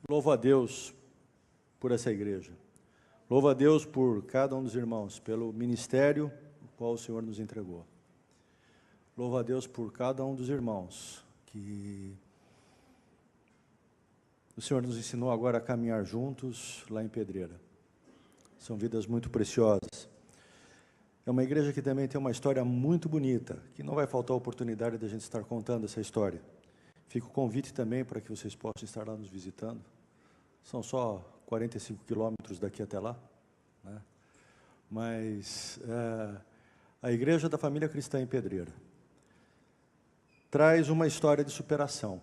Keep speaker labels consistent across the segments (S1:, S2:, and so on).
S1: Louvo a Deus por essa igreja. Louvo a Deus por cada um dos irmãos, pelo ministério o qual o Senhor nos entregou. Louvo a Deus por cada um dos irmãos que o Senhor nos ensinou agora a caminhar juntos lá em Pedreira. São vidas muito preciosas. É uma igreja que também tem uma história muito bonita, que não vai faltar a oportunidade de a gente estar contando essa história. Fica o convite também para que vocês possam estar lá nos visitando. São só 45 quilômetros daqui até lá, né? Mas a Igreja da Família Cristã em Pedreira traz uma história de superação.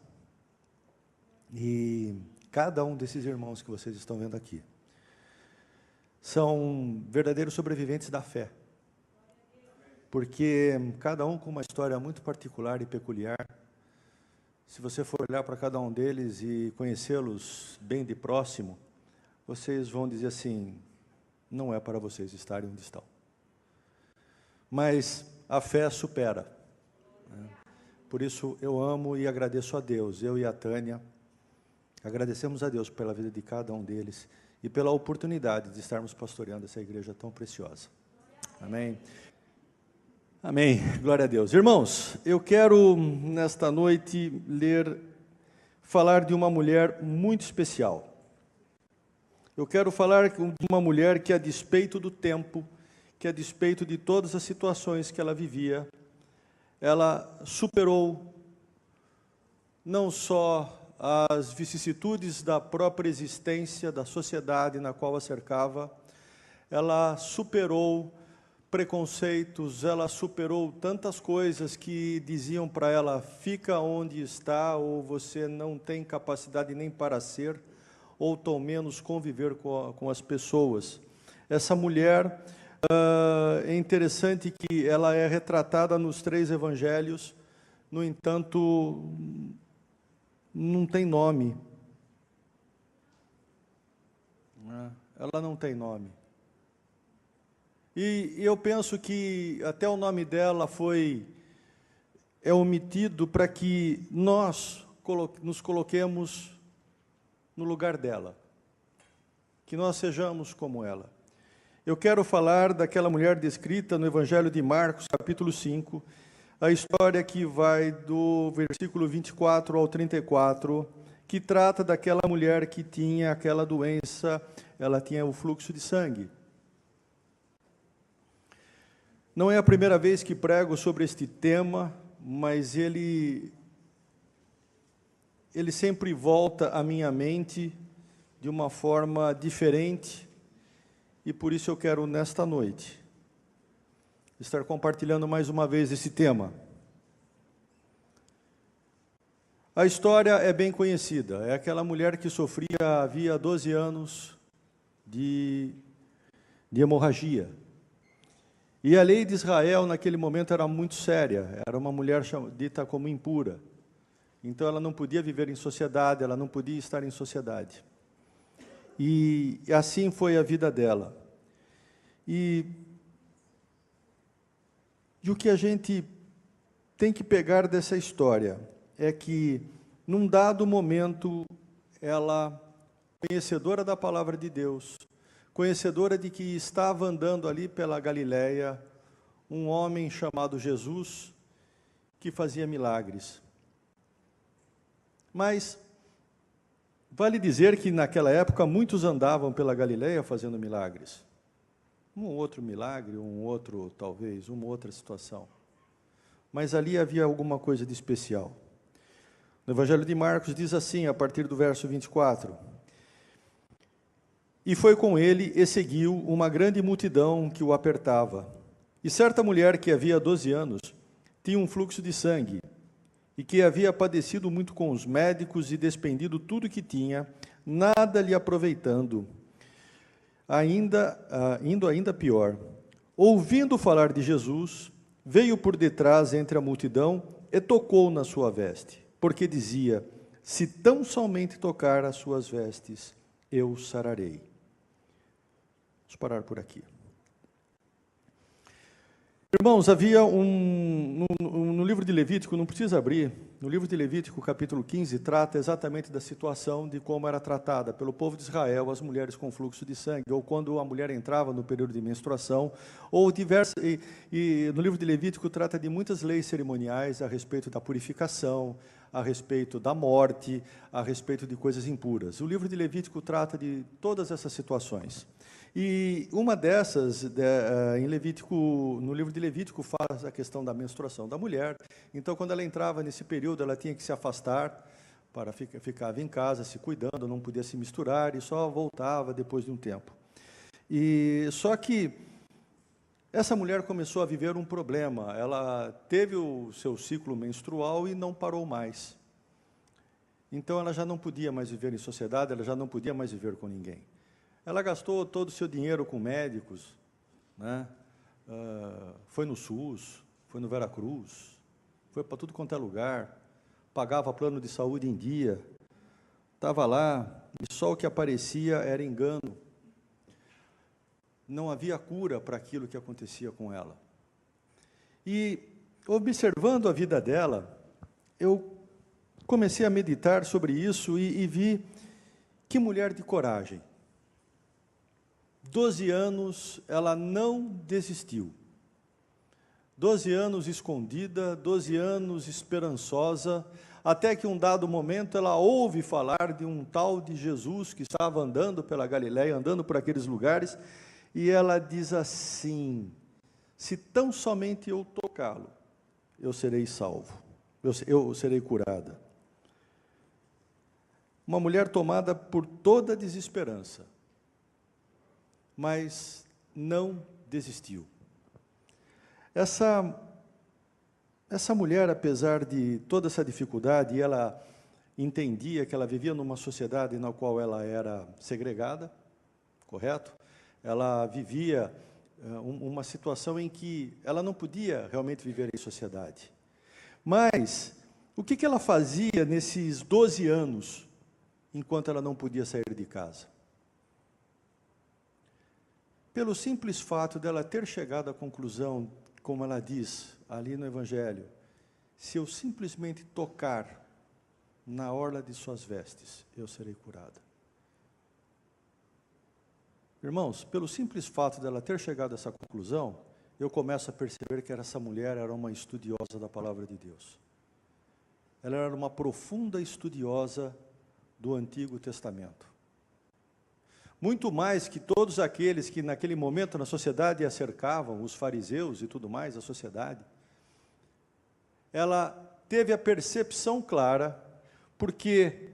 S1: E cada um desses irmãos que vocês estão vendo aqui são verdadeiros sobreviventes da fé. Porque cada um com uma história muito particular e peculiar. Se você for olhar para cada um deles e conhecê-los bem de próximo, vocês vão dizer assim, não é para vocês estarem onde estão. Mas a fé supera, né? Por isso eu amo e agradeço a Deus, eu e a Tânia, agradecemos a Deus pela vida de cada um deles e pela oportunidade de estarmos pastoreando essa igreja tão preciosa. Amém? Amém, glória a Deus. Irmãos, eu quero nesta noite falar de uma mulher muito especial. Eu quero falar de uma mulher que, a despeito do tempo, que a despeito de todas as situações que ela vivia, ela superou não só as vicissitudes da própria existência, da sociedade na qual a cercava, ela superou preconceitos, ela superou tantas coisas que diziam para ela, fica onde está, ou você não tem capacidade nem para ser, ou tão menos conviver com as pessoas. Essa mulher, é interessante que ela é retratada nos 3 evangelhos, no entanto, não tem nome. Ela não tem nome. E eu penso que até o nome dela é omitido para que nós nos coloquemos no lugar dela, que nós sejamos como ela. Eu quero falar daquela mulher descrita no Evangelho de Marcos, capítulo 5, a história que vai do versículo 24 ao 34, que trata daquela mulher que tinha aquela doença, ela tinha o fluxo de sangue. Não é a primeira vez que prego sobre este tema, mas ele sempre volta à minha mente de uma forma diferente, e por isso eu quero, nesta noite, estar compartilhando mais uma vez esse tema. A história é bem conhecida, é aquela mulher que sofria havia 12 anos de hemorragia. E a lei de Israel, naquele momento, era muito séria. Era uma mulher dita como impura. Então, ela não podia viver em sociedade, ela não podia estar em sociedade. E assim foi a vida dela. E o que a gente tem que pegar dessa história é que, num dado momento, ela, conhecedora da palavra de Deus, conhecedora de que estava andando ali pela Galileia um homem chamado Jesus, que fazia milagres. Mas vale dizer que naquela época muitos andavam pela Galileia fazendo milagres. Um outro milagre, talvez, uma outra situação. Mas ali havia alguma coisa de especial. No Evangelho de Marcos diz assim, a partir do verso 24... E foi com ele e seguiu uma grande multidão que o apertava. E certa mulher que havia 12 anos tinha um fluxo de sangue, e que havia padecido muito com os médicos e despendido tudo o que tinha, nada lhe aproveitando, indo ainda pior. Ouvindo falar de Jesus, veio por detrás entre a multidão e tocou na sua veste, porque dizia, se tão somente tocar as suas vestes, eu sararei. Vamos parar por aqui. Irmãos, havia no livro de Levítico, não precisa abrir, no livro de Levítico, capítulo 15, trata exatamente da situação de como era tratada pelo povo de Israel as mulheres com fluxo de sangue, ou quando a mulher entrava no período de menstruação, ou diversas, e no livro de Levítico trata de muitas leis cerimoniais a respeito da purificação, a respeito da morte, a respeito de coisas impuras. O livro de Levítico trata de todas essas situações. E uma dessas, no livro de Levítico, faz a questão da menstruação da mulher. Então, quando ela entrava nesse período, ela tinha que se afastar, ficava em casa, se cuidando, não podia se misturar, e só voltava depois de um tempo. Só que essa mulher começou a viver um problema. Ela teve o seu ciclo menstrual e não parou mais. Então, ela já não podia mais viver em sociedade, ela já não podia mais viver com ninguém. Ela gastou todo o seu dinheiro com médicos, né? Foi no SUS, foi no Veracruz, foi para tudo quanto é lugar, pagava plano de saúde em dia, estava lá, e só o que aparecia era engano. Não havia cura para aquilo que acontecia com ela. E, observando a vida dela, eu comecei a meditar sobre isso e vi que mulher de coragem. 12 anos, ela não desistiu. 12 anos escondida, 12 anos esperançosa, até que um dado momento ela ouve falar de um tal de Jesus que estava andando pela Galileia, andando por aqueles lugares, e ela diz assim: se tão somente eu tocá-lo, eu serei salvo, eu serei curada. Uma mulher tomada por toda desesperança, mas não desistiu. Essa mulher, apesar de toda essa dificuldade, ela entendia que ela vivia numa sociedade na qual ela era segregada, correto? Ela vivia uma situação em que ela não podia realmente viver em sociedade. Mas, o que ela fazia nesses 12 anos, enquanto ela não podia sair de casa? Pelo simples fato dela ter chegado à conclusão, como ela diz ali no Evangelho, se eu simplesmente tocar na orla de suas vestes, eu serei curada. Irmãos, pelo simples fato dela ter chegado a essa conclusão, eu começo a perceber que essa mulher era uma estudiosa da palavra de Deus. Ela era uma profunda estudiosa do Antigo Testamento. Muito mais que todos aqueles que naquele momento na sociedade a cercavam, os fariseus e tudo mais, a sociedade. Ela teve a percepção clara, porque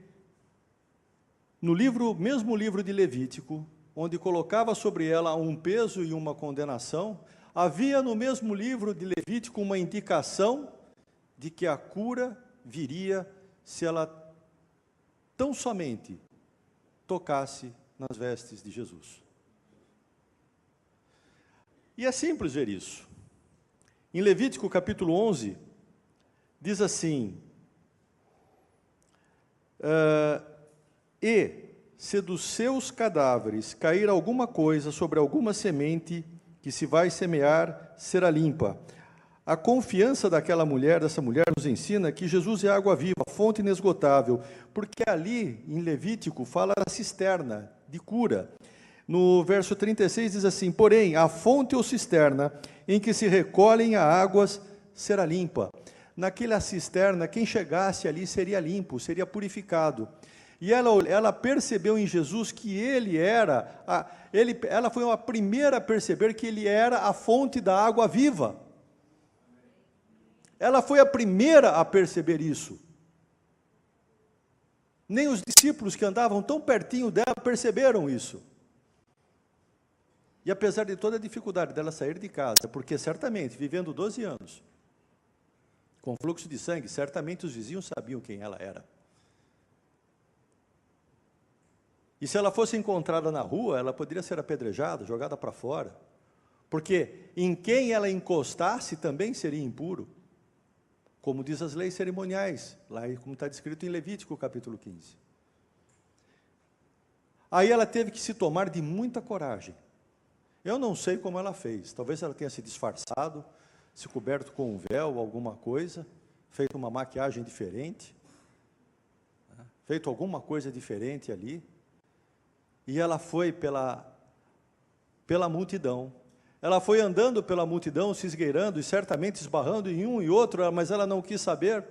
S1: no mesmo livro de Levítico, onde colocava sobre ela um peso e uma condenação, havia no mesmo livro de Levítico uma indicação de que a cura viria se ela tão somente tocasse nas vestes de Jesus. E é simples ver isso. Em Levítico capítulo 11, diz assim: e se dos seus cadáveres cair alguma coisa sobre alguma semente que se vai semear, será limpa. A confiança dessa mulher nos ensina que Jesus é água viva, fonte inesgotável, porque ali, em Levítico, fala da cisterna de cura. No verso 36 diz assim: porém, a fonte ou cisterna em que se recolhem as águas será limpa. Naquela cisterna, quem chegasse ali seria limpo, seria purificado. E ela percebeu em Jesus que ela foi a primeira a perceber que ele era a fonte da água viva. Ela foi a primeira a perceber isso. Nem os discípulos que andavam tão pertinho dela perceberam isso. E apesar de toda a dificuldade dela sair de casa, porque certamente, vivendo 12 anos, com fluxo de sangue, certamente os vizinhos sabiam quem ela era. E se ela fosse encontrada na rua, ela poderia ser apedrejada, jogada para fora. Porque em quem ela encostasse também seria impuro. Como diz as leis cerimoniais, lá como está descrito em Levítico capítulo 15. Aí ela teve que se tomar de muita coragem. Eu não sei como ela fez, talvez ela tenha se disfarçado, se coberto com um véu, alguma coisa, feito uma maquiagem diferente, feito alguma coisa diferente ali, e ela foi pela multidão. Ela foi andando pela multidão, se esgueirando e certamente esbarrando em um e outro, mas ela não quis saber.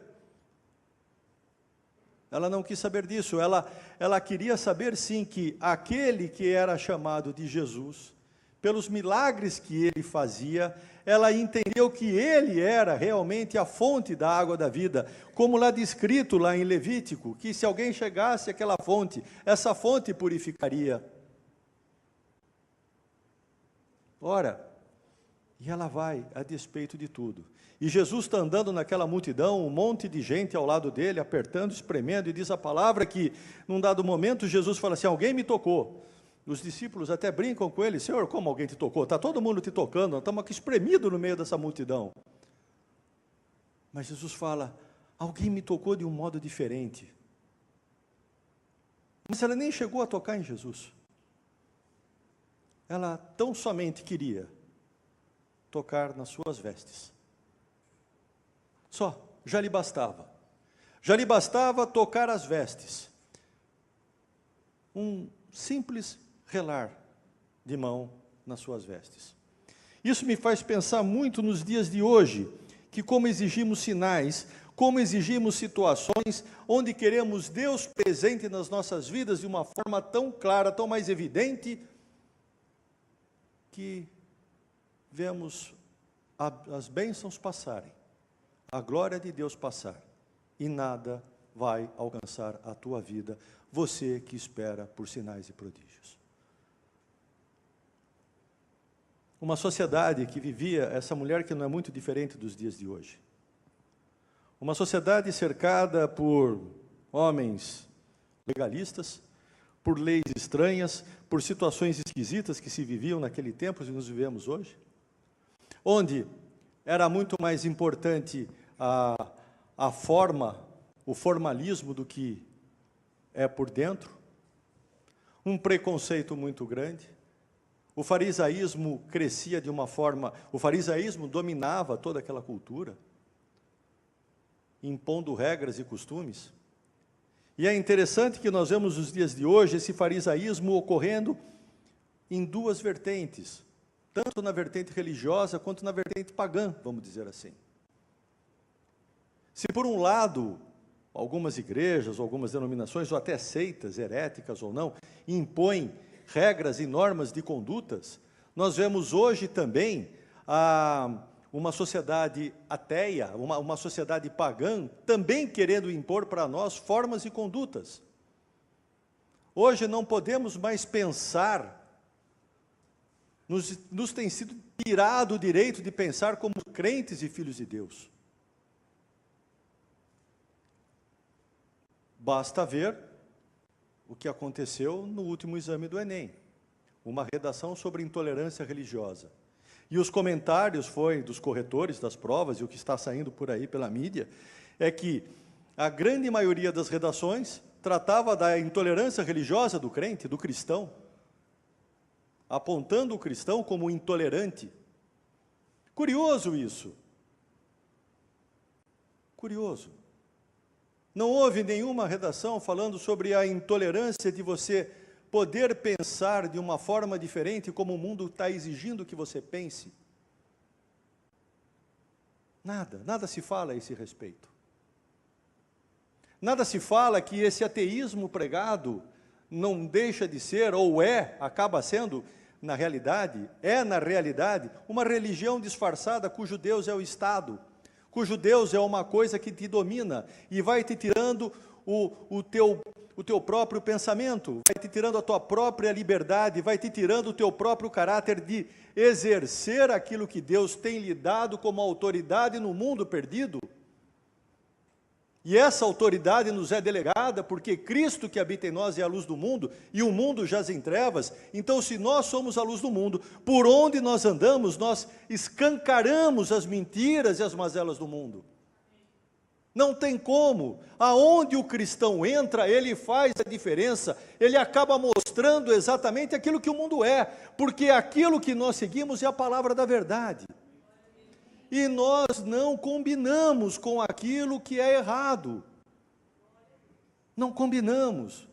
S1: Ela não quis saber disso. Ela queria saber, sim, que aquele que era chamado de Jesus, pelos milagres que ele fazia, ela entendeu que ele era realmente a fonte da água da vida, como lá descrito lá em Levítico, que se alguém chegasse àquela fonte, essa fonte purificaria. Ora, e ela vai a despeito de tudo. E Jesus está andando naquela multidão, um monte de gente ao lado dele, apertando, espremendo, e diz a palavra que, num dado momento, Jesus fala assim, alguém me tocou. Os discípulos até brincam com ele, Senhor, como alguém te tocou? Está todo mundo te tocando, nós estamos aqui espremidos no meio dessa multidão. Mas Jesus fala, alguém me tocou de um modo diferente. Mas ela nem chegou a tocar em Jesus. Ela tão somente queria tocar nas suas vestes. Só, já lhe bastava. Já lhe bastava tocar as vestes. Um simples relar de mão nas suas vestes. Isso me faz pensar muito nos dias de hoje, que como exigimos sinais, como exigimos situações, onde queremos Deus presente nas nossas vidas de uma forma tão clara, tão mais evidente, que vemos as bênçãos passarem, a glória de Deus passar, e nada vai alcançar a tua vida, você que espera por sinais e prodígios. Uma sociedade que vivia, essa mulher que não é muito diferente dos dias de hoje. Uma sociedade cercada por homens legalistas, por leis estranhas, por situações esquisitas que se viviam naquele tempo e nos vivemos hoje, onde era muito mais importante a forma, o formalismo do que é por dentro, um preconceito muito grande, o farisaísmo crescia de uma forma, o farisaísmo dominava toda aquela cultura, impondo regras e costumes. E é interessante que nós vemos nos dias de hoje esse farisaísmo ocorrendo em duas vertentes, tanto na vertente religiosa quanto na vertente pagã, vamos dizer assim. Se por um lado, algumas igrejas, algumas denominações, ou até seitas, heréticas ou não, impõem regras e normas de condutas, nós vemos hoje também uma sociedade ateia, uma sociedade pagã, também querendo impor para nós formas e condutas. Hoje não podemos mais pensar, nos tem sido tirado o direito de pensar como crentes e filhos de Deus. Basta ver o que aconteceu no último exame do Enem, uma redação sobre intolerância religiosa. E os comentários dos corretores das provas, e o que está saindo por aí pela mídia, é que a grande maioria das redações tratava da intolerância religiosa do crente, do cristão, apontando o cristão como intolerante. Curioso isso. Curioso. Não houve nenhuma redação falando sobre a intolerância de você poder pensar de uma forma diferente como o mundo está exigindo que você pense. Nada se fala a esse respeito. Nada se fala que esse ateísmo pregado não deixa de ser, ou acaba sendo, na realidade, uma religião disfarçada cujo Deus é o Estado, cujo Deus é uma coisa que te domina e vai te tirando o teu próprio pensamento, vai te tirando a tua própria liberdade, vai te tirando o teu próprio caráter de exercer aquilo que Deus tem lhe dado como autoridade no mundo perdido. E essa autoridade nos é delegada porque Cristo que habita em nós é a luz do mundo e o mundo jaz em trevas. Então, se nós somos a luz do mundo, por onde nós andamos, nós escancaramos as mentiras e as mazelas do mundo. Não tem como. Aonde o cristão entra, ele faz a diferença, ele acaba mostrando exatamente aquilo que o mundo é, porque aquilo que nós seguimos é a palavra da verdade. E nós não combinamos com aquilo que é errado. Não combinamos.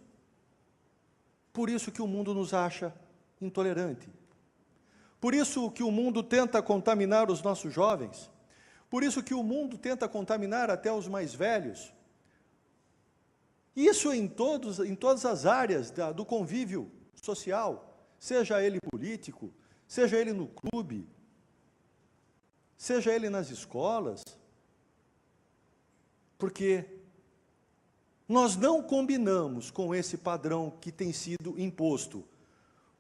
S1: Por isso que o mundo nos acha intolerante. Por isso que o mundo tenta contaminar os nossos jovens. Por isso que o mundo tenta contaminar até os mais velhos. Isso em todas as áreas do convívio social, seja ele político, seja ele no clube, seja ele nas escolas, porque nós não combinamos com esse padrão que tem sido imposto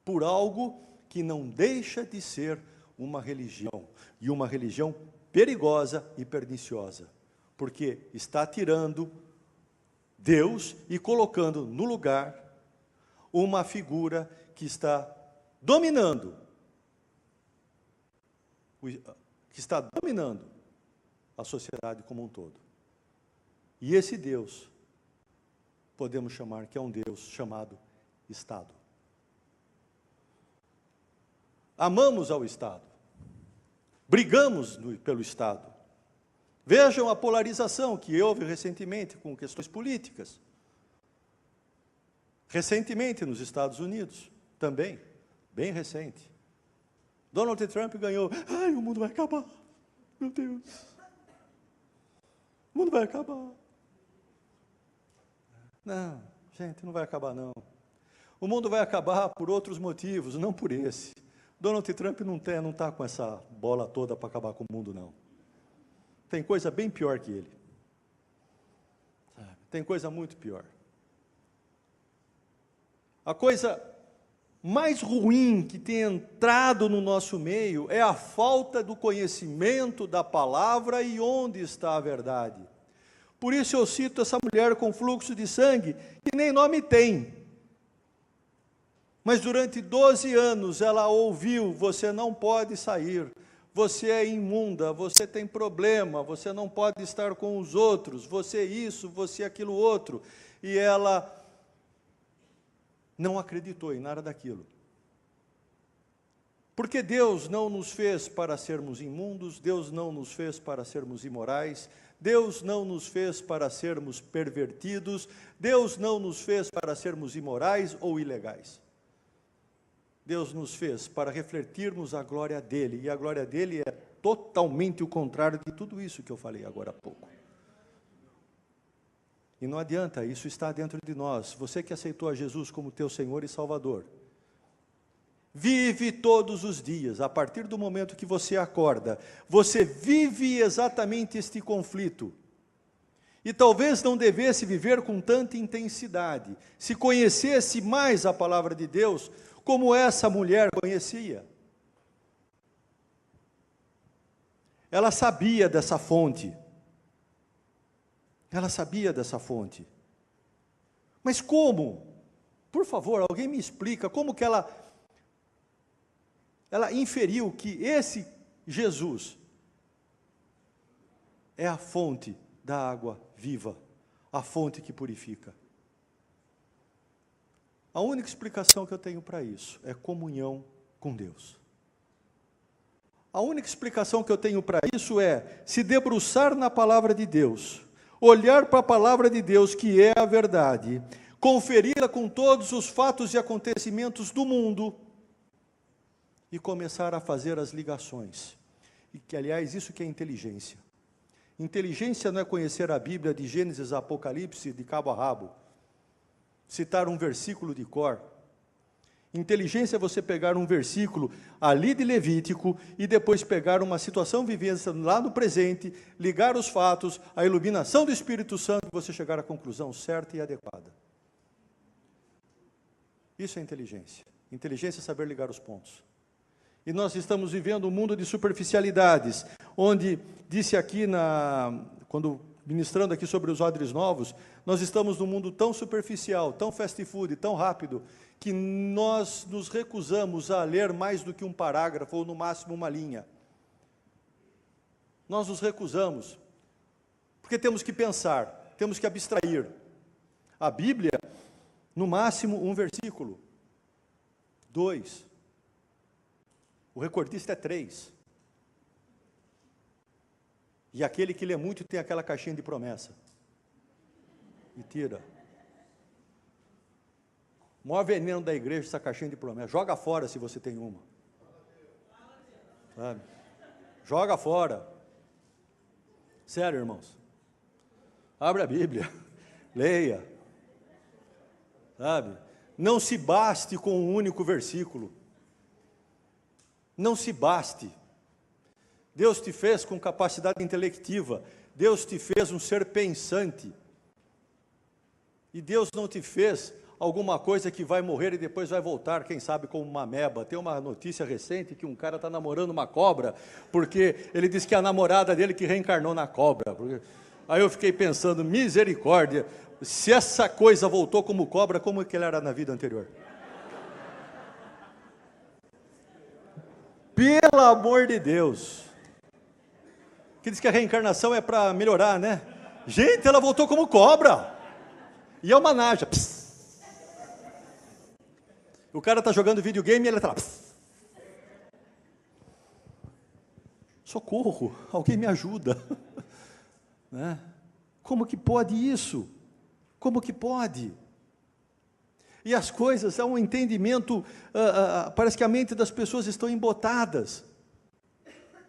S1: por algo que não deixa de ser uma religião, e uma religião perigosa e perniciosa, porque está tirando Deus e colocando no lugar uma figura que está dominando, a sociedade como um todo. E esse Deus, podemos chamar que é um Deus chamado Estado. Amamos ao Estado, brigamos pelo Estado. Vejam a polarização que houve recentemente com questões políticas. Recentemente nos Estados Unidos, também, bem recente. Donald Trump ganhou. Ai, o mundo vai acabar. Meu Deus. O mundo vai acabar. Não, gente, não vai acabar não. O mundo vai acabar por outros motivos, não por esse. Donald Trump não está com essa bola toda para acabar com o mundo, não. Tem coisa bem pior que ele. Tem coisa muito pior. A coisa mais ruim que tem entrado no nosso meio é a falta do conhecimento da palavra e onde está a verdade. Por isso eu cito essa mulher com fluxo de sangue, que nem nome tem. Mas durante 12 anos ela ouviu: você não pode sair. Você é imunda, você tem problema, você não pode estar com os outros, você isso, você aquilo outro. E ela não acreditou em nada daquilo. Porque Deus não nos fez para sermos imundos, Deus não nos fez para sermos imorais, Deus não nos fez para sermos pervertidos, Deus não nos fez para sermos imorais ou ilegais. Deus nos fez para refletirmos a glória dEle, e a glória dEle é totalmente o contrário de tudo isso que eu falei agora há pouco. E não adianta, isso está dentro de nós. Você que aceitou a Jesus como teu Senhor e Salvador, vive todos os dias, a partir do momento que você acorda, você vive exatamente este conflito. E talvez não devesse viver com tanta intensidade, se conhecesse mais a palavra de Deus, como essa mulher conhecia. Ela sabia dessa fonte. Ela sabia dessa fonte. Mas como? Por favor, alguém me explica como que ela inferiu que esse Jesus é a fonte da água viva, a fonte que purifica. A única explicação que eu tenho para isso é comunhão com Deus. A única explicação que eu tenho para isso é se debruçar na palavra de Deus, olhar para a palavra de Deus, que é a verdade, conferi-la com todos os fatos e acontecimentos do mundo e começar a fazer as ligações. E que, aliás, isso que é inteligência. Inteligência não é conhecer a Bíblia de Gênesis a Apocalipse de cabo a rabo, citar um versículo de cor. Inteligência é você pegar um versículo ali de Levítico e depois pegar uma situação vivida lá no presente, ligar os fatos, a iluminação do Espírito Santo e você chegar à conclusão certa e adequada. Isso é inteligência. Inteligência é saber ligar os pontos. E nós estamos vivendo um mundo de superficialidades, onde, disse aqui, quando ministrando aqui sobre os odres novos, nós estamos num mundo tão superficial, tão fast food, tão rápido, que nós nos recusamos a ler mais do que um parágrafo, ou no máximo uma linha. Nós nos recusamos, porque temos que pensar, temos que abstrair. A Bíblia, no máximo um versículo, 2. O recordista é 3. E aquele que lê muito tem aquela caixinha de promessa. E tira. O maior veneno da igreja é essa caixinha de promessa. Joga fora se você tem uma. Sabe? Joga fora. Sério, irmãos. Abre a Bíblia. Leia. Sabe? Não se baste com um único versículo. Não se baste. Deus te fez com capacidade intelectiva. Deus te fez um ser pensante. E Deus não te fez alguma coisa que vai morrer e depois vai voltar, quem sabe, como uma ameba. Tem uma notícia recente que um cara está namorando uma cobra, porque ele disse que a namorada dele que reencarnou na cobra. Aí eu fiquei pensando, misericórdia, se essa coisa voltou como cobra, como que ele era na vida anterior? Pelo amor de Deus. Que diz que a reencarnação é para melhorar, né? Gente, ela voltou como cobra. E é uma naja. Pss. O cara está jogando videogame e ele está lá. Pss. Socorro, alguém me ajuda. Né? Como que pode isso? Como que pode? E as coisas, há um entendimento, parece que a mente das pessoas estão embotadas.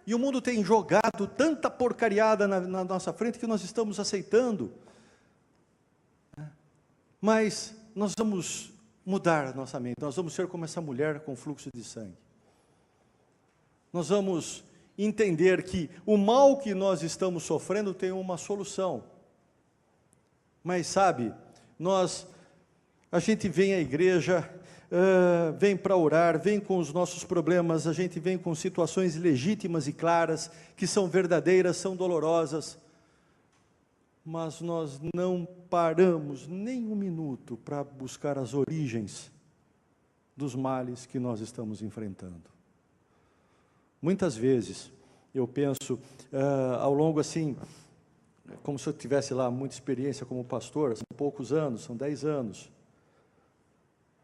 S1: E o mundo tem jogado tanta porcariada na nossa frente que nós estamos aceitando. Mas nós vamos mudar a nossa mente, nós vamos ser como essa mulher com fluxo de sangue. Nós vamos entender que o mal que nós estamos sofrendo tem uma solução. Mas sabe, a gente vem à igreja, vem para orar, vem com os nossos problemas, a gente vem com situações legítimas e claras, que são verdadeiras, são dolorosas, mas nós não paramos nem um minuto para buscar as origens dos males que nós estamos enfrentando. Muitas vezes, eu penso, ao longo assim, como se eu tivesse lá muita experiência como pastor, são poucos anos, são 10 anos,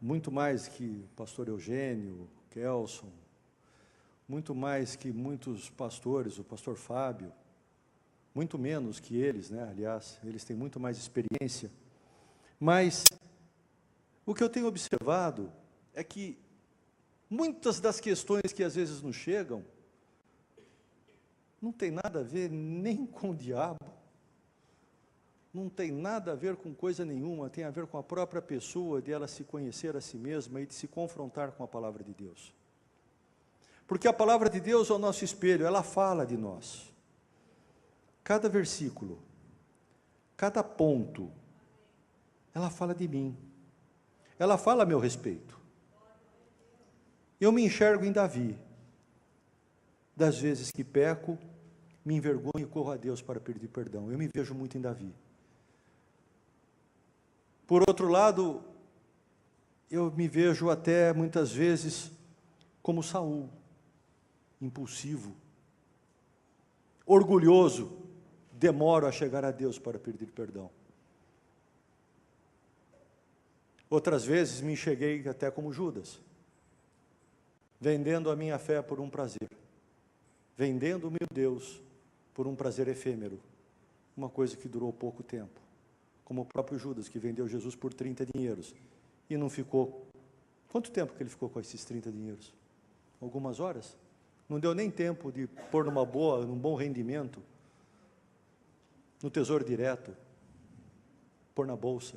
S1: muito mais que o pastor Eugênio, Kelson, muito mais que muitos pastores, o pastor Fábio, muito menos que eles, né? Aliás, eles têm muito mais experiência. Mas o que eu tenho observado é que muitas das questões que às vezes nos chegam não tem nada a ver nem com o diabo, não tem nada a ver com coisa nenhuma, tem a ver com a própria pessoa, de ela se conhecer a si mesma e de se confrontar com a palavra de Deus. Porque a palavra de Deus é o nosso espelho, ela fala de nós. Cada versículo, cada ponto, ela fala de mim, ela fala a meu respeito. Eu me enxergo em Davi, das vezes que peco, me envergonho e corro a Deus para pedir perdão. Eu me vejo muito em Davi. Por outro lado, eu me vejo até muitas vezes como Saul, impulsivo, orgulhoso, demoro a chegar a Deus para pedir perdão. Outras vezes me enxerguei até como Judas, vendendo a minha fé por um prazer, vendendo o meu Deus por um prazer efêmero, uma coisa que durou pouco tempo, como o próprio Judas, que vendeu Jesus por 30 dinheiros, e não ficou, quanto tempo que ele ficou com esses 30 dinheiros? Algumas horas? Não deu nem tempo de pôr num bom rendimento, no tesouro direto, pôr na bolsa.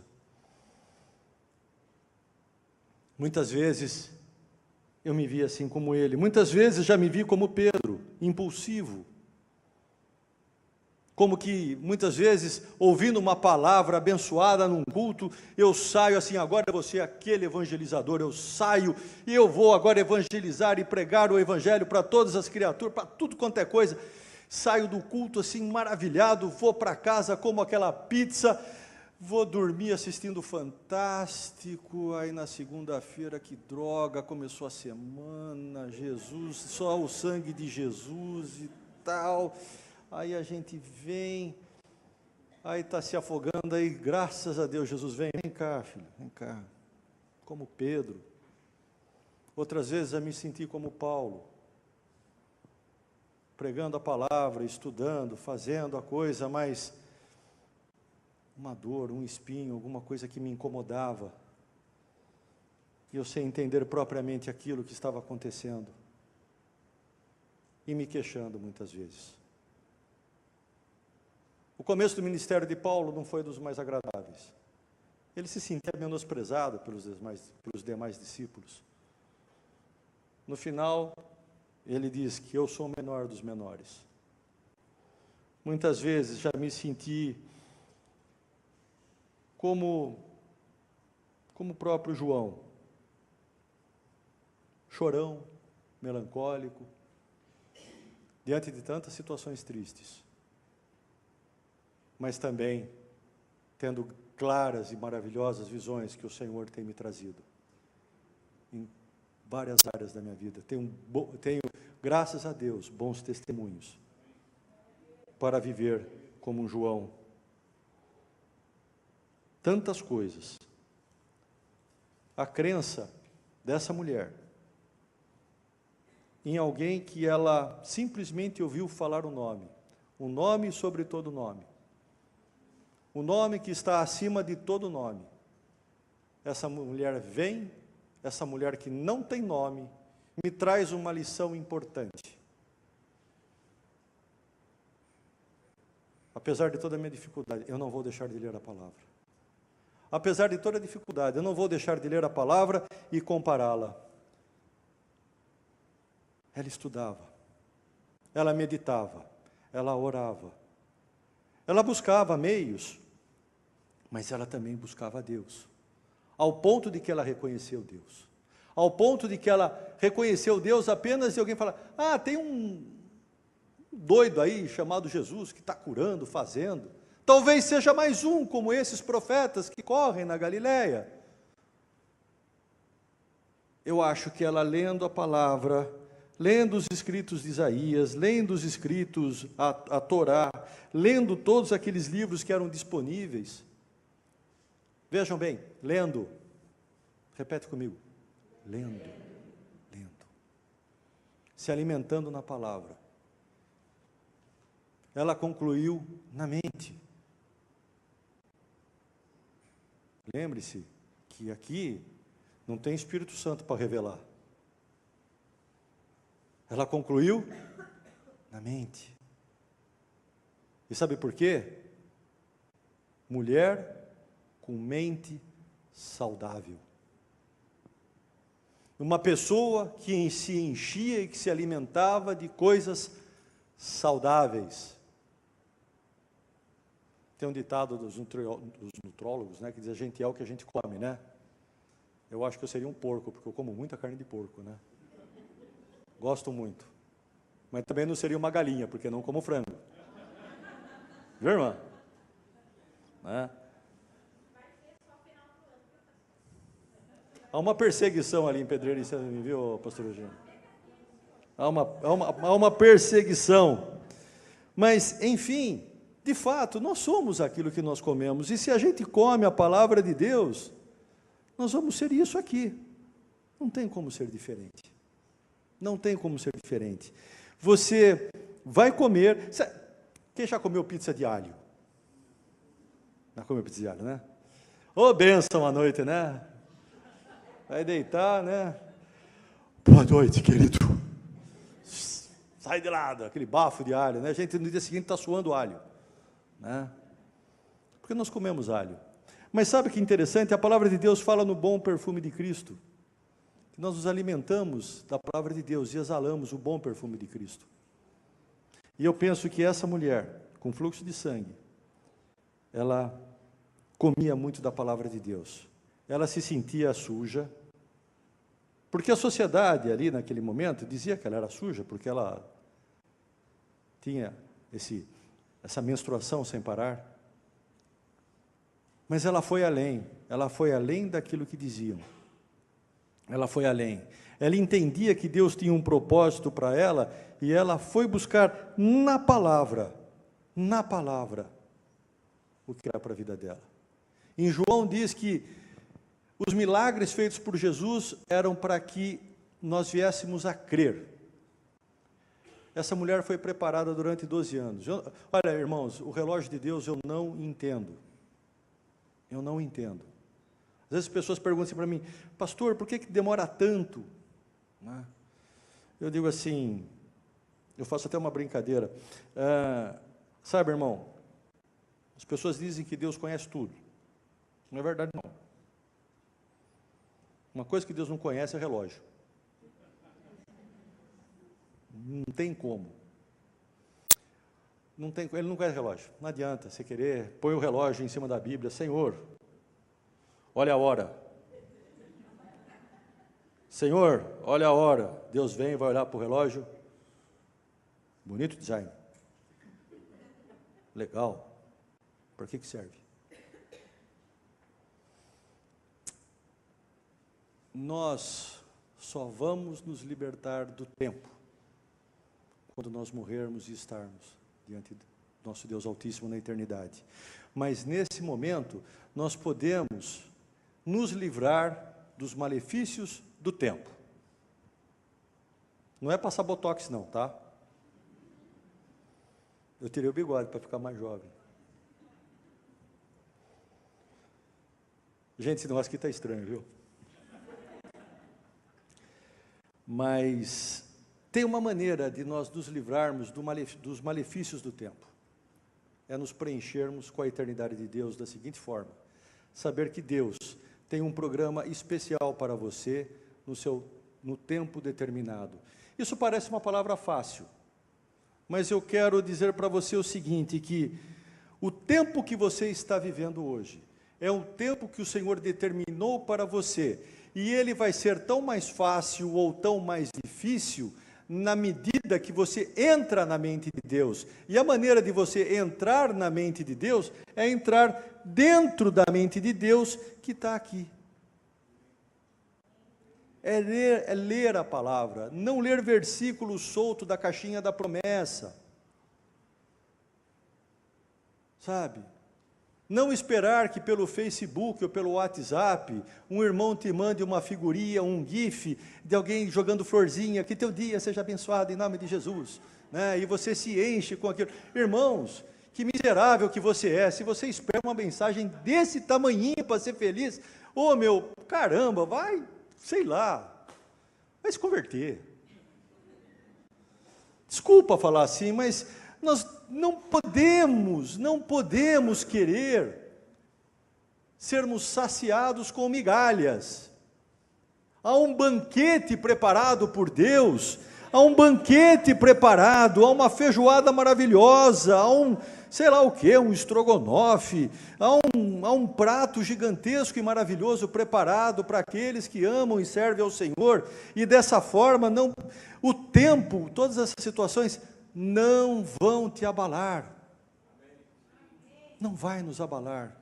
S1: Muitas vezes eu me vi assim como ele, muitas vezes já me vi como Pedro, impulsivo, como que muitas vezes, ouvindo uma palavra abençoada num culto, eu saio assim, agora eu vou ser aquele evangelizador, eu saio e eu vou agora evangelizar e pregar o evangelho para todas as criaturas, para tudo quanto é coisa. Saio do culto assim maravilhado, vou para casa, como aquela pizza, vou dormir assistindo Fantástico, aí na segunda-feira, que droga, começou a semana, Jesus, só o sangue de Jesus e tal, aí a gente vem, aí está se afogando, aí graças a Deus Jesus vem cá filho, vem cá, como Pedro. Outras vezes eu me senti como Paulo, pregando a palavra, estudando, fazendo a coisa, mas uma dor, um espinho, alguma coisa que me incomodava. E eu sem entender propriamente aquilo que estava acontecendo. E me queixando muitas vezes. O começo do ministério de Paulo não foi dos mais agradáveis. Ele se sentia menosprezado pelos demais discípulos. No final, ele diz que eu sou o menor dos menores. Muitas vezes já me senti como o próprio João, chorão, melancólico, diante de tantas situações tristes, mas também tendo claras e maravilhosas visões que o Senhor tem me trazido em várias áreas da minha vida. Tenho, graças a Deus, bons testemunhos para viver como um João. Tantas coisas. A crença dessa mulher em alguém que ela simplesmente ouviu falar o nome sobre todo nome, o nome que está acima de todo nome. Essa mulher vem, essa mulher que não tem nome, me traz uma lição importante. Apesar de toda a minha dificuldade, eu não vou deixar de ler a palavra. Apesar de toda a dificuldade, eu não vou deixar de ler a palavra e compará-la. Ela estudava, ela meditava, ela orava, ela buscava meios, mas ela também buscava Deus, ao ponto de que ela reconheceu Deus, ao ponto de que ela reconheceu Deus apenas de alguém falar, tem um doido aí chamado Jesus que está curando, fazendo, talvez seja mais um como esses profetas que correm na Galileia. Eu acho que ela lendo a palavra, lendo os escritos de Isaías, lendo os escritos, a Torá, lendo todos aqueles livros que eram disponíveis. Vejam bem, lendo, repete comigo, lendo, se alimentando na palavra. Ela concluiu na mente. Lembre-se que aqui não tem Espírito Santo para revelar. Ela concluiu na mente. E sabe por quê? Mulher com mente saudável. Uma pessoa que se enchia e que se alimentava de coisas saudáveis. Tem um ditado dos nutrólogos, né, que diz, a gente é o que a gente come, né? Eu acho que eu seria um porco, porque eu como muita carne de porco, né? Gosto muito. Mas também não seria uma galinha, porque não como frango. Viu, irmã? Né? Há uma perseguição ali em Pedreira, você me viu, pastor Eugênio? Há uma perseguição. Mas, enfim, de fato, nós somos aquilo que nós comemos. E se a gente come a palavra de Deus, nós vamos ser isso aqui. Não tem como ser diferente. Não tem como ser diferente. Você vai comer... Quem já comeu pizza de alho? Já comeu pizza de alho, né? Ô, bênção à noite, né? Vai deitar, né? Boa noite, querido. Sai de lado, aquele bafo de alho, né? A gente no dia seguinte está suando alho, né? Porque nós comemos alho. Mas sabe que interessante? A palavra de Deus fala no bom perfume de Cristo. Que nós nos alimentamos da palavra de Deus e exalamos o bom perfume de Cristo. E eu penso que essa mulher, com fluxo de sangue, ela comia muito da palavra de Deus. Ela se sentia suja, porque a sociedade ali naquele momento dizia que ela era suja, porque ela tinha essa menstruação sem parar. Mas ela foi além daquilo que diziam. Ela foi além. Ela entendia que Deus tinha um propósito para ela, e ela foi buscar na palavra, o que era para a vida dela. Em João diz que os milagres feitos por Jesus eram para que nós viéssemos a crer. Essa mulher foi preparada durante 12 anos. Olha, irmãos, o relógio de Deus eu não entendo. Eu não entendo. Às vezes as pessoas perguntam assim para mim, pastor, por que demora tanto? Né? Eu digo assim, eu faço até uma brincadeira. Sabe, irmão, as pessoas dizem que Deus conhece tudo. Não é verdade, não. Uma coisa que Deus não conhece é relógio. Não tem como. Ele não conhece relógio. Não adianta você querer, põe o relógio em cima da Bíblia, Senhor, olha a hora. Senhor, olha a hora. Deus vem e vai olhar para o relógio. Bonito design. Legal. Para que serve? Nós só vamos nos libertar do tempo quando nós morrermos e estarmos diante do nosso Deus Altíssimo na eternidade. Mas nesse momento, nós podemos nos livrar dos malefícios do tempo. Não é passar botox não, tá? Eu tirei o bigode para ficar mais jovem. Gente, esse negócio aqui está estranho, viu? Mas tem uma maneira de nós nos livrarmos dos malefícios do tempo. É nos preenchermos com a eternidade de Deus da seguinte forma: saber que Deus tem um programa especial para você no tempo determinado. Isso parece uma palavra fácil, mas eu quero dizer para você o seguinte, que o tempo que você está vivendo hoje é um tempo que o Senhor determinou para você, e ele vai ser tão mais fácil ou tão mais difícil na medida que você entra na mente de Deus. E a maneira de você entrar na mente de Deus é entrar dentro da mente de Deus que está aqui. É ler a palavra, não ler versículos soltos da caixinha da promessa. Sabe? Não esperar que pelo Facebook ou pelo WhatsApp, um irmão te mande uma figurinha, um gif, de alguém jogando florzinha, que teu dia seja abençoado em nome de Jesus, né? E você se enche com aquilo. Irmãos, que miserável que você é, se você espera uma mensagem desse tamanhinho para ser feliz, meu, caramba, vai, sei lá, vai se converter. Desculpa falar assim, mas nós não podemos querer sermos saciados com migalhas. Há um banquete preparado por Deus, há um banquete preparado, há uma feijoada maravilhosa, há sei lá o que, um estrogonofe, há um prato gigantesco e maravilhoso preparado para aqueles que amam e servem ao Senhor, e dessa forma, o tempo, todas essas situações, não vão te abalar, não vai nos abalar,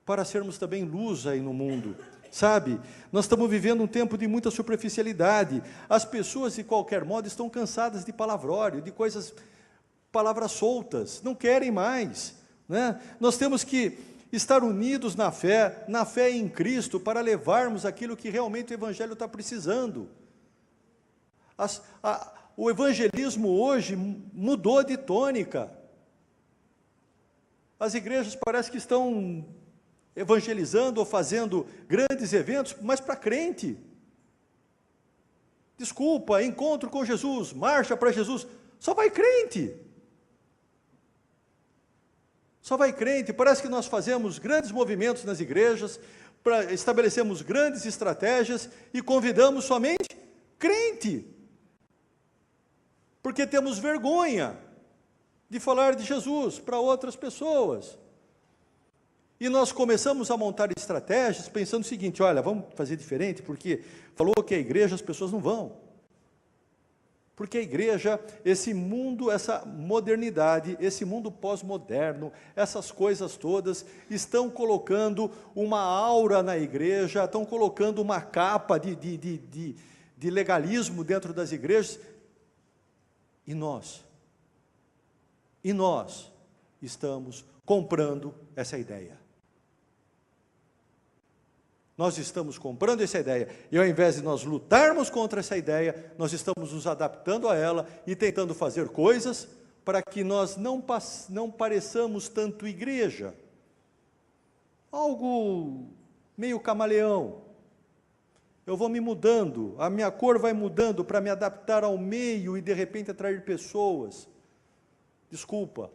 S1: para sermos também luz aí no mundo, sabe? Nós estamos vivendo um tempo de muita superficialidade, as pessoas de qualquer modo estão cansadas de palavrório, de palavras soltas, não querem mais, né? Nós temos que estar unidos na fé em Cristo, para levarmos aquilo que realmente o Evangelho está precisando. O evangelismo hoje mudou de tônica. As igrejas parece que estão evangelizando ou fazendo grandes eventos, mas para crente. Desculpa, encontro com Jesus, marcha para Jesus, só vai crente. Só vai crente. Parece que nós fazemos grandes movimentos nas igrejas, estabelecemos grandes estratégias e convidamos somente crente. Porque temos vergonha de falar de Jesus para outras pessoas. E nós começamos a montar estratégias pensando o seguinte: olha, vamos fazer diferente, porque falou que a igreja as pessoas não vão. Porque a igreja, esse mundo, essa modernidade, esse mundo pós-moderno, essas coisas todas, estão colocando uma aura na igreja, estão colocando uma capa de legalismo dentro das igrejas. E nós estamos comprando essa ideia. Nós estamos comprando essa ideia, e ao invés de nós lutarmos contra essa ideia, nós estamos nos adaptando a ela e tentando fazer coisas para que nós não pareçamos tanto igreja. Algo meio camaleão. Eu vou me mudando, a minha cor vai mudando para me adaptar ao meio e de repente atrair pessoas. Desculpa,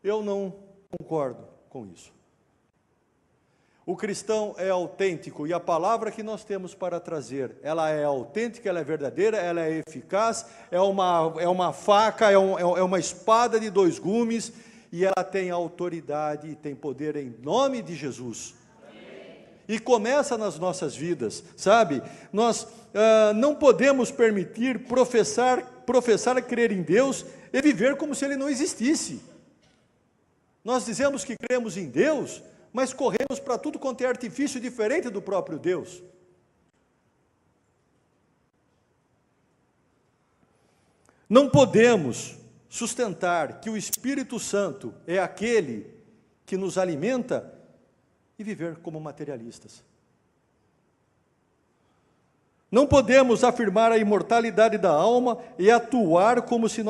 S1: eu não concordo com isso. O cristão é autêntico e a palavra que nós temos para trazer, ela é autêntica, ela é verdadeira, ela é eficaz, é uma faca, é uma espada de dois gumes e ela tem autoridade e tem poder em nome de Jesus. Amém. E começa nas nossas vidas, sabe? Nós não podemos permitir professar crer em Deus e viver como se Ele não existisse. Nós dizemos que cremos em Deus, mas corremos para tudo quanto é artifício diferente do próprio Deus. Não podemos sustentar que o Espírito Santo é aquele que nos alimenta e viver como materialistas. Não podemos afirmar a imortalidade da alma e atuar como se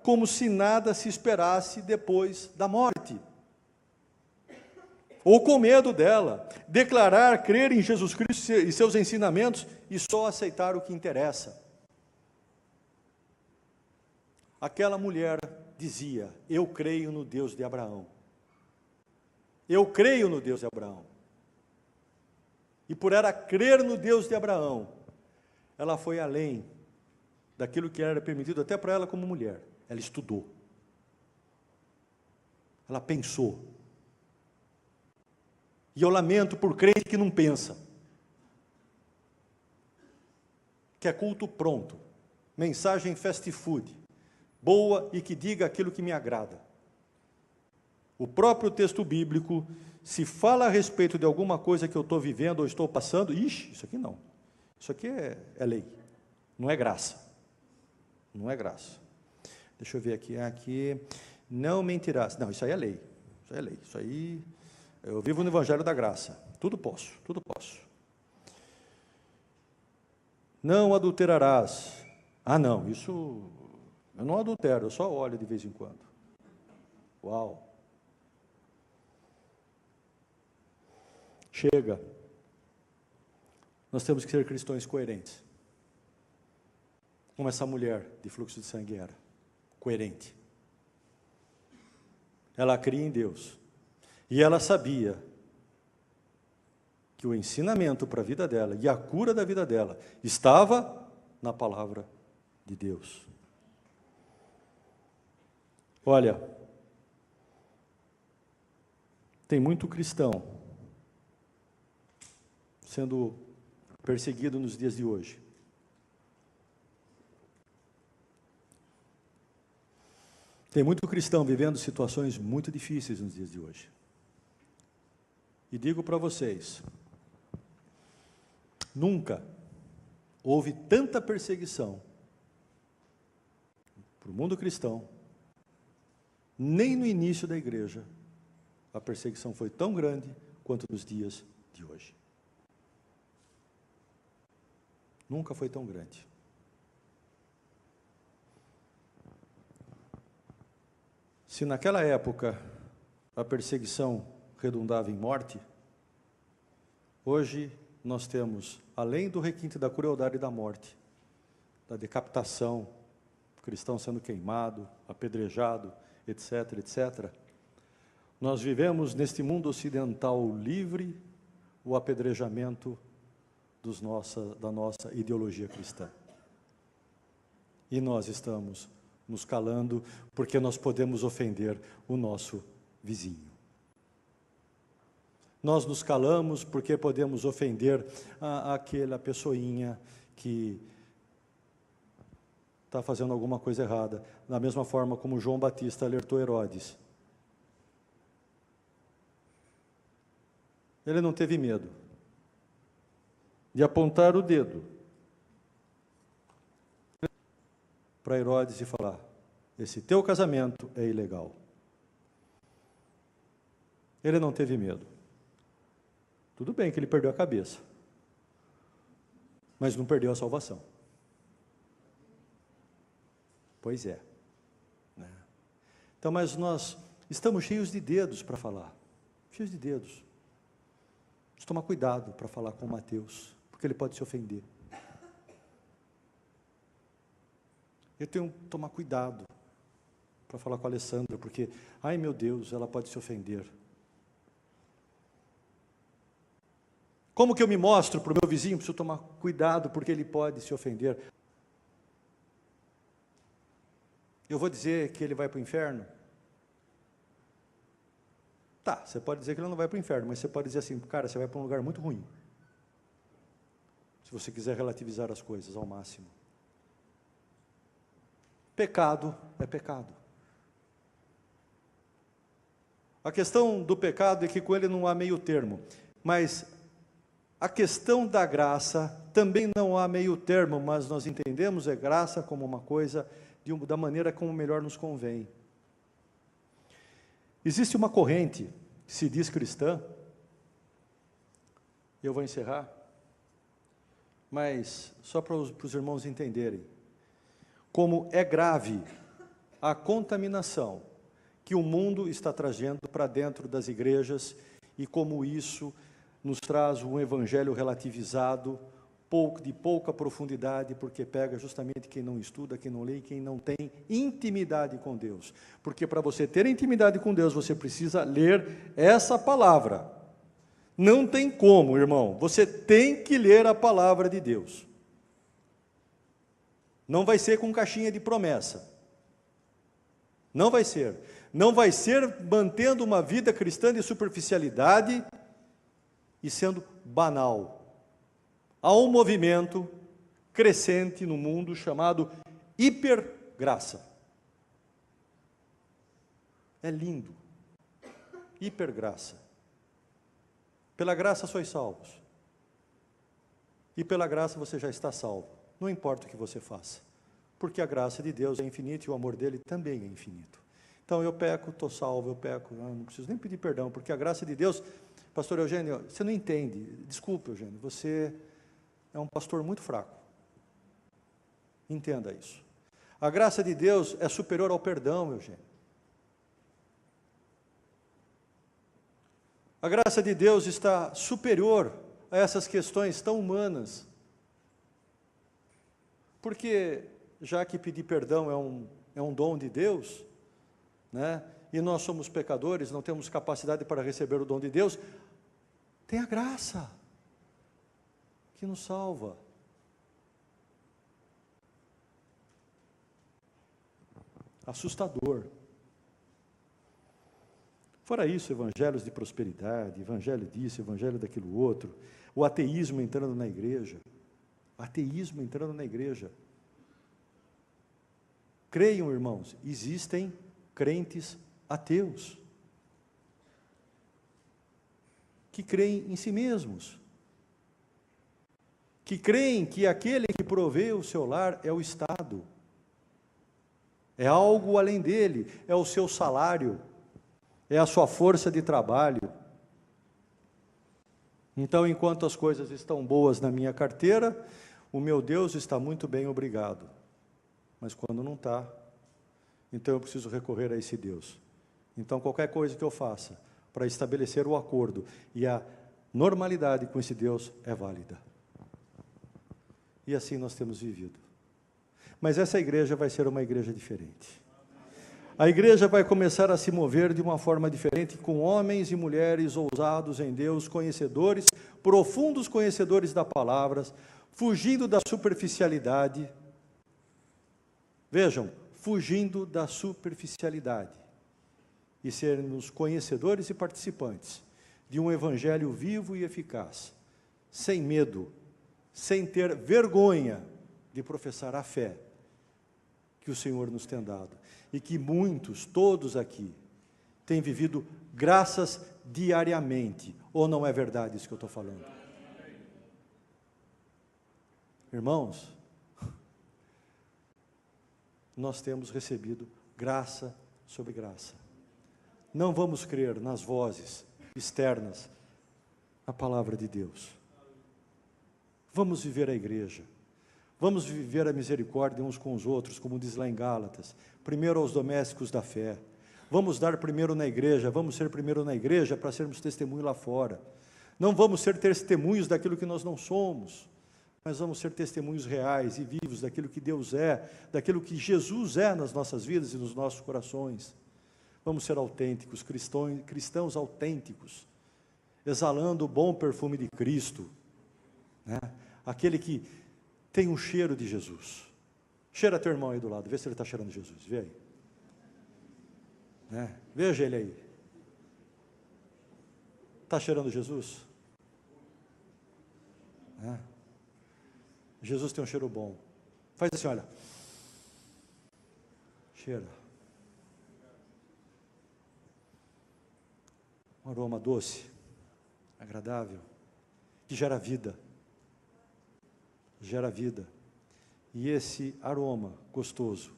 S1: como se nada se esperasse depois da morte, ou com medo dela, declarar crer em Jesus Cristo e seus ensinamentos e só aceitar o que interessa. Aquela mulher dizia: eu creio no Deus de Abraão, eu creio no Deus de Abraão, e por ela crer no Deus de Abraão, ela foi além daquilo que era permitido até para ela como mulher. Ela estudou, ela pensou, e eu lamento por crente que não pensa, que é culto pronto, mensagem fast food, boa e que diga aquilo que me agrada. O próprio texto bíblico, se fala a respeito de alguma coisa que eu estou vivendo ou estou passando, isso aqui não, isso aqui é lei, não é graça, não é graça. Deixa eu ver aqui, não mentirás. Não, isso aí é lei, isso aí, eu vivo no Evangelho da Graça, tudo posso. Não adulterarás. Ah não, isso, eu não adultero, eu só olho de vez em quando. Uau. Chega. Nós temos que ser cristãos coerentes, como essa mulher de fluxo de sangue era. Coerente. Ela cria em Deus. E ela sabia que o ensinamento para a vida dela e a cura da vida dela estava na palavra de Deus. Olha, tem muito cristão sendo perseguido nos dias de hoje. Tem muito cristão vivendo situações muito difíceis nos dias de hoje. E digo para vocês, nunca houve tanta perseguição para o mundo cristão, nem no início da igreja, a perseguição foi tão grande quanto nos dias de hoje. Nunca foi tão grande. Se naquela época a perseguição redundava em morte, hoje nós temos, além do requinte da crueldade e da morte, da decapitação, cristão sendo queimado, apedrejado, etc., etc., nós vivemos neste mundo ocidental livre o apedrejamento da nossa ideologia cristã. E nós estamos nos calando, porque nós podemos ofender o nosso vizinho. Nós nos calamos porque podemos ofender aquela pessoinha que está fazendo alguma coisa errada, da mesma forma como João Batista alertou Herodes. Ele não teve medo de apontar o dedo para Herodes e falar: esse teu casamento é ilegal. Ele não teve medo. Tudo bem que ele perdeu a cabeça, mas não perdeu a salvação. Pois é. Então, mas nós estamos cheios de dedos para falar. Cheios de dedos. Vamos tomar cuidado para falar com Mateus, porque ele pode se ofender. Eu tenho que tomar cuidado para falar com a Alessandra, porque, ai meu Deus, ela pode se ofender. Como que eu me mostro para o meu vizinho? Preciso tomar cuidado, porque ele pode se ofender. Eu vou dizer que ele vai para o inferno? Tá, você pode dizer que ele não vai para o inferno, mas você pode dizer assim, cara, você vai para um lugar muito ruim. Se você quiser relativizar as coisas ao máximo. Pecado é pecado. A questão do pecado é que com ele não há meio termo, mas a questão da graça também não há meio termo, mas nós entendemos a graça como uma coisa da maneira como melhor nos convém. Existe uma corrente que se diz cristã, eu vou encerrar, mas só para os irmãos entenderem, como é grave a contaminação que o mundo está trazendo para dentro das igrejas e como isso nos traz um evangelho relativizado, de pouca profundidade, porque pega justamente quem não estuda, quem não lê, quem não tem intimidade com Deus. Porque para você ter intimidade com Deus, você precisa ler essa palavra. Não tem como, irmão, você tem que ler a palavra de Deus. Não vai ser com caixinha de promessa. Não vai ser. Não vai ser mantendo uma vida cristã de superficialidade e sendo banal. Há um movimento crescente no mundo chamado hipergraça. É lindo. Hipergraça. Pela graça sois salvos. E pela graça você já está salvo. Não importa o que você faça. Porque a graça de Deus é infinita e o amor dele também é infinito. Então eu peco, estou salvo, eu peco, não preciso nem pedir perdão, porque a graça de Deus, pastor Eugênio, você não entende. Desculpe, Eugênio, você é um pastor muito fraco. Entenda isso. A graça de Deus é superior ao perdão, Eugênio. A graça de Deus está superior a essas questões tão humanas. Porque, já que pedir perdão é um dom de Deus, né? E nós somos pecadores, não temos capacidade para receber o dom de Deus, tem a graça que nos salva. Assustador. Fora isso, evangelhos de prosperidade, evangelho disso, evangelho daquilo outro, o ateísmo entrando na igreja. Ateísmo entrando na igreja. Creiam, irmãos, existem crentes ateus que creem em si mesmos, que creem que aquele que provê o seu lar é o Estado, é algo além dele, é o seu salário, é a sua força de trabalho. Então, enquanto as coisas estão boas na minha carteira, o meu Deus está muito bem, obrigado. Mas quando não está, então eu preciso recorrer a esse Deus. Então, qualquer coisa que eu faça para estabelecer o acordo e a normalidade com esse Deus é válida. E assim nós temos vivido. Mas essa igreja vai ser uma igreja diferente. A igreja vai começar a se mover de uma forma diferente, com homens e mulheres ousados em Deus, conhecedores, profundos conhecedores da palavra, fugindo da superficialidade. Vejam, fugindo da superficialidade e sermos conhecedores e participantes de um evangelho vivo e eficaz, sem medo, sem ter vergonha de professar a fé que o Senhor nos tem dado, e que muitos, todos aqui, têm vivido graças diariamente, ou não é verdade isso que eu estou falando? Irmãos, nós temos recebido graça sobre graça. Não vamos crer nas vozes externas, a palavra de Deus. Vamos viver a igreja. Vamos viver a misericórdia uns com os outros, como diz lá em Gálatas. Primeiro aos domésticos da fé. Vamos dar primeiro na igreja, vamos ser primeiro na igreja para sermos testemunho lá fora. Não vamos ser testemunhos daquilo que nós não somos, mas vamos ser testemunhos reais e vivos daquilo que Deus é, daquilo que Jesus é nas nossas vidas e nos nossos corações. Vamos ser autênticos, cristãos autênticos, exalando o bom perfume de Cristo, né? Aquele que tem um cheiro de Jesus. Cheira teu irmão aí do lado, vê se ele está cheirando Jesus, vê aí. Né? Veja ele aí. Está cheirando Jesus? Né? Jesus tem um cheiro bom. Faz assim, olha. Cheira. Um aroma doce, agradável, que gera vida. Gera vida. E esse aroma gostoso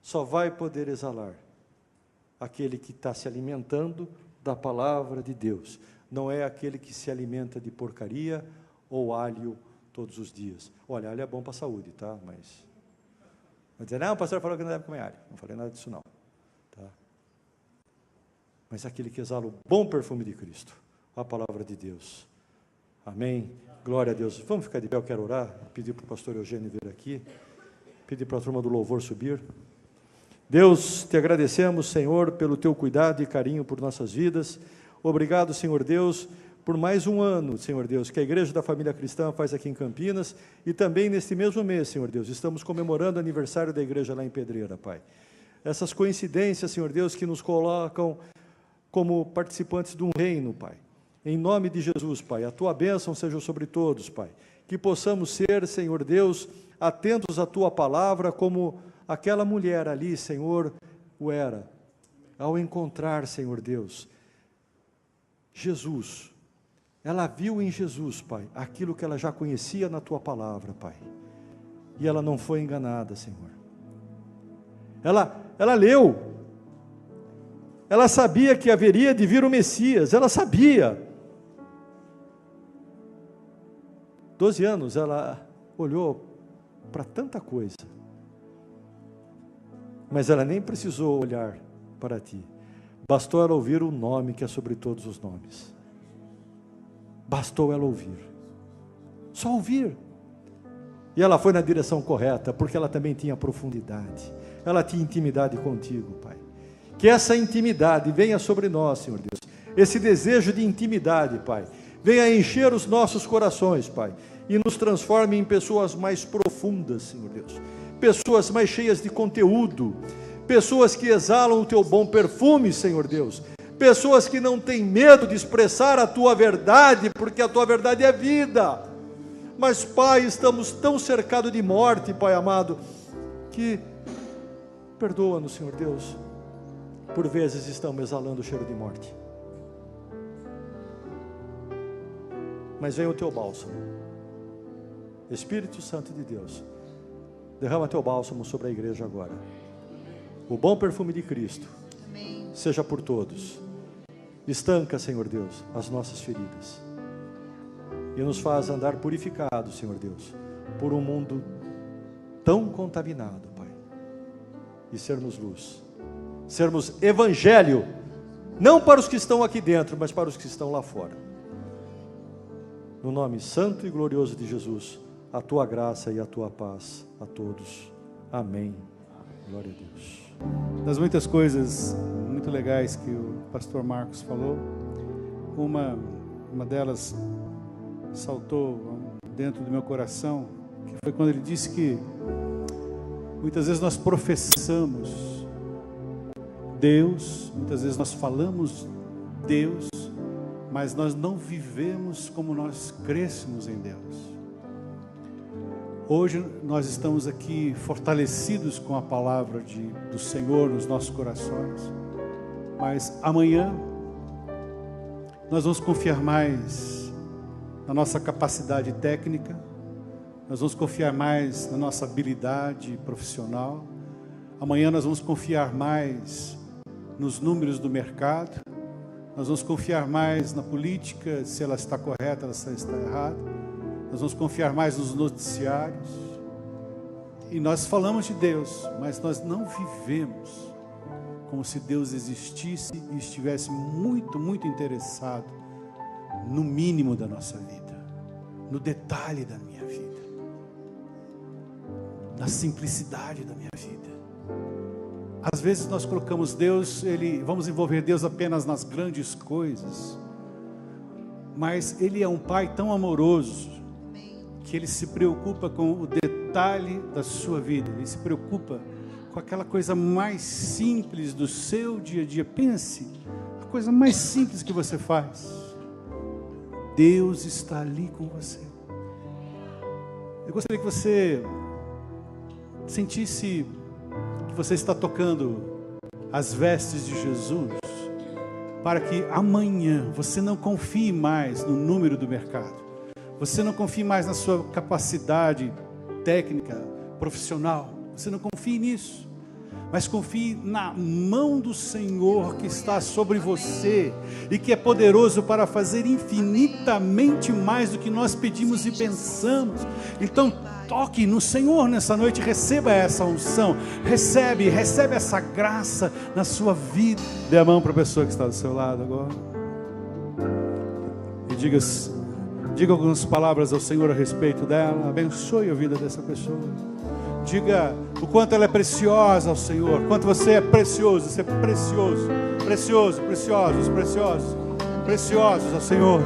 S1: só vai poder exalar aquele que está se alimentando da palavra de Deus. Não é aquele que se alimenta de porcaria ou alho todos os dias. Olha, alho é bom para a saúde, tá? Mas vai dizer, não, o pastor falou que não deve comer alho. Não falei nada disso não. Tá? Mas aquele que exala o bom perfume de Cristo, a palavra de Deus. Amém? Glória a Deus. Vamos ficar de pé, eu quero orar. Pedir para o pastor Eugênio vir aqui. Pedir para a turma do louvor subir. Deus, te agradecemos, Senhor, pelo teu cuidado e carinho por nossas vidas. Obrigado, Senhor Deus, por mais um ano, Senhor Deus, que a Igreja da Família Cristã faz aqui em Campinas, e também neste mesmo mês, Senhor Deus, estamos comemorando o aniversário da igreja lá em Pedreira, Pai. Essas coincidências, Senhor Deus, que nos colocam como participantes de um reino, Pai. Em nome de Jesus, Pai, a tua bênção seja sobre todos, Pai. Que possamos ser, Senhor Deus, atentos à tua palavra, como aquela mulher ali, Senhor, o era, ao encontrar, Senhor Deus, Jesus. Ela viu em Jesus, Pai, aquilo que ela já conhecia na tua palavra, Pai. E ela não foi enganada, Senhor. Ela leu. Ela sabia que haveria de vir o Messias, ela sabia. 12 anos, ela olhou para tanta coisa, mas ela nem precisou olhar para ti, bastou ela ouvir o nome que é sobre todos os nomes, bastou ela ouvir, só ouvir, e ela foi na direção correta, porque ela também tinha profundidade, ela tinha intimidade contigo, Pai. Que essa intimidade venha sobre nós, Senhor Deus, esse desejo de intimidade, Pai, venha encher os nossos corações, Pai, e nos transforme em pessoas mais profundas, Senhor Deus, pessoas mais cheias de conteúdo, pessoas que exalam o teu bom perfume, Senhor Deus, pessoas que não têm medo de expressar a tua verdade, porque a tua verdade é vida. Mas, Pai, estamos tão cercados de morte, Pai amado, que perdoa-nos, Senhor Deus, por vezes estamos exalando o cheiro de morte. Mas vem o teu bálsamo, Espírito Santo de Deus, derrama teu bálsamo sobre a igreja agora. O bom perfume de Cristo seja por todos. Estanca, Senhor Deus, as nossas feridas e nos faz andar purificados, Senhor Deus, por um mundo tão contaminado, Pai, e sermos luz, sermos evangelho, não para os que estão aqui dentro, mas para os que estão lá fora. No nome santo e glorioso de Jesus, a tua graça e a tua paz a todos. Amém. Glória a Deus.
S2: Das muitas coisas muito legais que o pastor Marcos falou, uma delas saltou dentro do meu coração, que foi quando ele disse que muitas vezes nós professamos Deus, muitas vezes nós falamos Deus, mas nós não vivemos como nós crescemos em Deus. Hoje nós estamos aqui fortalecidos com a palavra do Senhor nos nossos corações, mas amanhã nós vamos confiar mais na nossa capacidade técnica, nós vamos confiar mais na nossa habilidade profissional, amanhã nós vamos confiar mais nos números do mercado, Nós vamos confiar mais na política, se ela está correta, se ela está errada. Nós vamos confiar mais nos noticiários. E nós falamos de Deus, mas nós não vivemos como se Deus existisse e estivesse muito, muito interessado no mínimo da nossa vida, no detalhe da minha vida, na simplicidade da minha vida. Às vezes nós colocamos Deus, vamos envolver Deus apenas nas grandes coisas, mas Ele é um Pai tão amoroso, que Ele se preocupa com o detalhe da sua vida, Ele se preocupa com aquela coisa mais simples do seu dia a dia. Pense, a coisa mais simples que você faz, Deus está ali com você. Eu gostaria que você sentisse que você está tocando as vestes de Jesus, para que amanhã você não confie mais no número do mercado, você não confie mais na sua capacidade técnica, profissional, você não confie nisso, mas confie na mão do Senhor que está sobre você e que é poderoso para fazer infinitamente mais do que nós pedimos e pensamos. Então toque no Senhor nessa noite, receba essa unção, recebe essa graça na sua vida. Dê a mão para a pessoa que está do seu lado agora e diga algumas palavras ao Senhor a respeito dela. Abençoe a vida dessa pessoa. Diga o quanto ela é preciosa ao Senhor, quanto você é precioso, você é precioso, preciosos ao Senhor.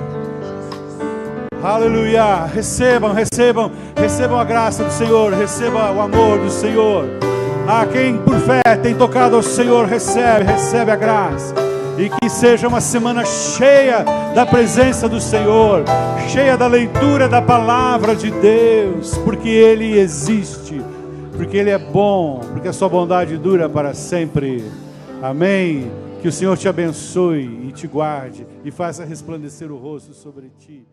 S2: Aleluia. Recebam a graça do Senhor, receba o amor do Senhor. Quem por fé tem tocado ao Senhor, recebe a graça. E que seja uma semana cheia da presença do Senhor, cheia da leitura da palavra de Deus, porque Ele existe, porque Ele é bom, porque a sua bondade dura para sempre. Amém. Que o Senhor te abençoe e te guarde e faça resplandecer o rosto sobre ti.